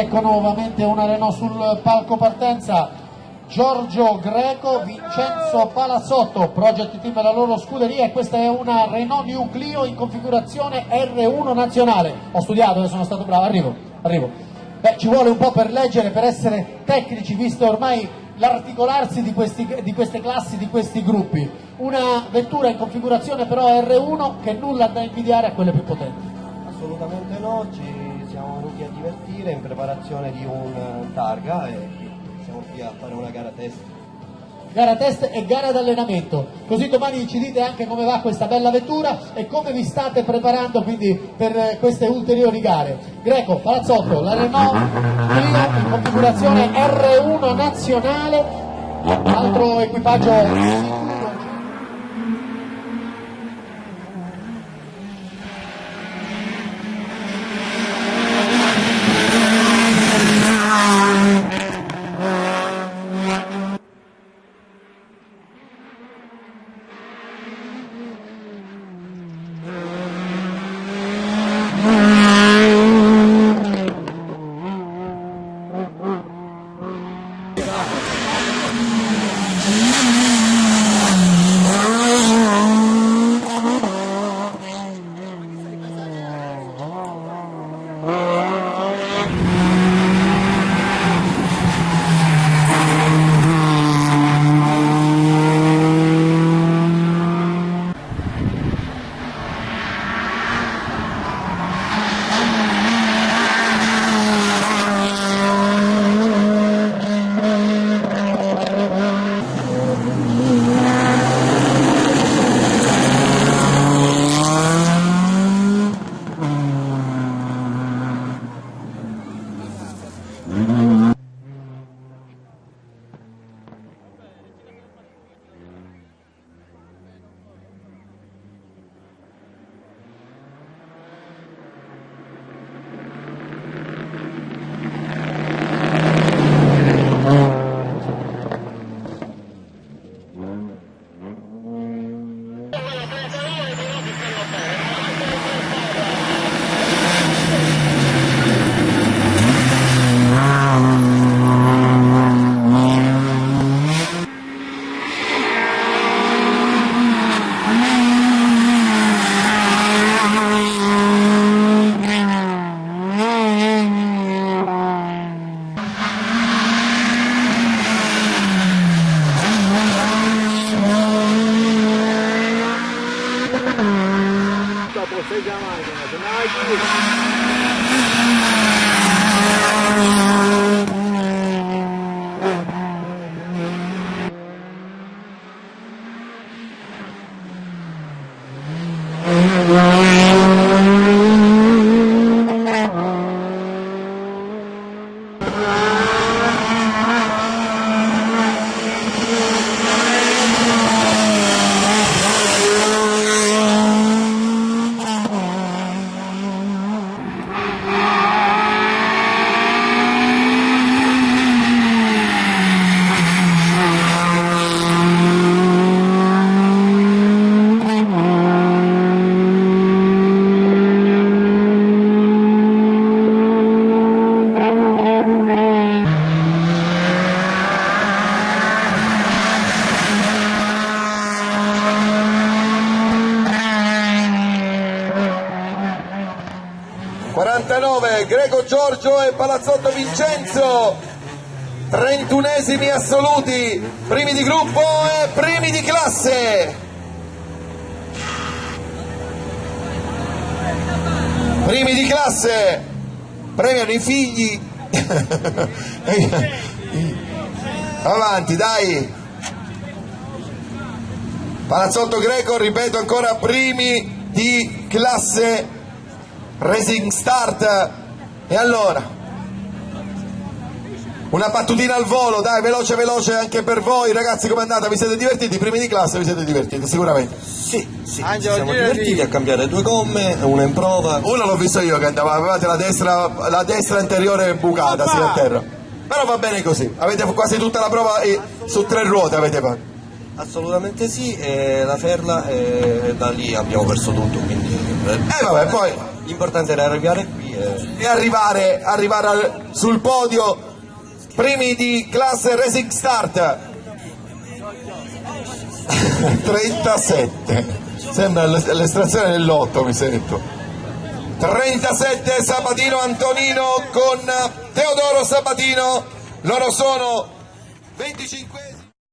ecco nuovamente una Renault sul palco partenza. Giorgio Greco, Vincenzo Palazzotto, Project Team la loro scuderia, e questa è una Renault New Clio in configurazione R1 nazionale. Ho studiato, sono stato bravo, arrivo. Beh, ci vuole un po' per leggere, per essere tecnici, visto ormai l'articolarsi di queste classi, di questi gruppi. Una vettura in configurazione però R1 che nulla da invidiare a quelle più potenti. Assolutamente no, ci siamo venuti a divertire in preparazione di un targa e siamo qui a fare una gara test. Gara test e gara d'allenamento, così domani ci dite anche come va questa bella vettura e come vi state preparando quindi per queste ulteriori gare. Greco, Palazzotto, la Renault Clio in configurazione R1 nazionale, altro equipaggio sicuro. Greco Giorgio e Palazzotto Vincenzo, 31esimi assoluti, primi di gruppo e primi di classe. Primi di classe, premiano i figli. Avanti, dai. Palazzotto Greco, ripeto ancora, primi di classe. Racing Start. E allora una battutina al volo, dai, veloce anche per voi ragazzi. Come è andata? Vi siete divertiti? I primi di classe vi siete divertiti sicuramente? Sì, ci siamo divertiti a cambiare 2 gomme, una in prova. Uno l'ho visto io che andava, avevate la destra anteriore bucata, sì, a terra, però va bene così, avete quasi tutta la prova su 3 ruote avete fatto. Assolutamente sì, e la ferla, e da lì abbiamo perso tutto, quindi vabbè, poi l'importante era arrivare qui e arrivare sul podio, primi di classe Racing Start. 37, sembra l'estrazione del lotto, mi sento. 37 Sabatino Antonino con Teodoro Sabatino, loro sono 25.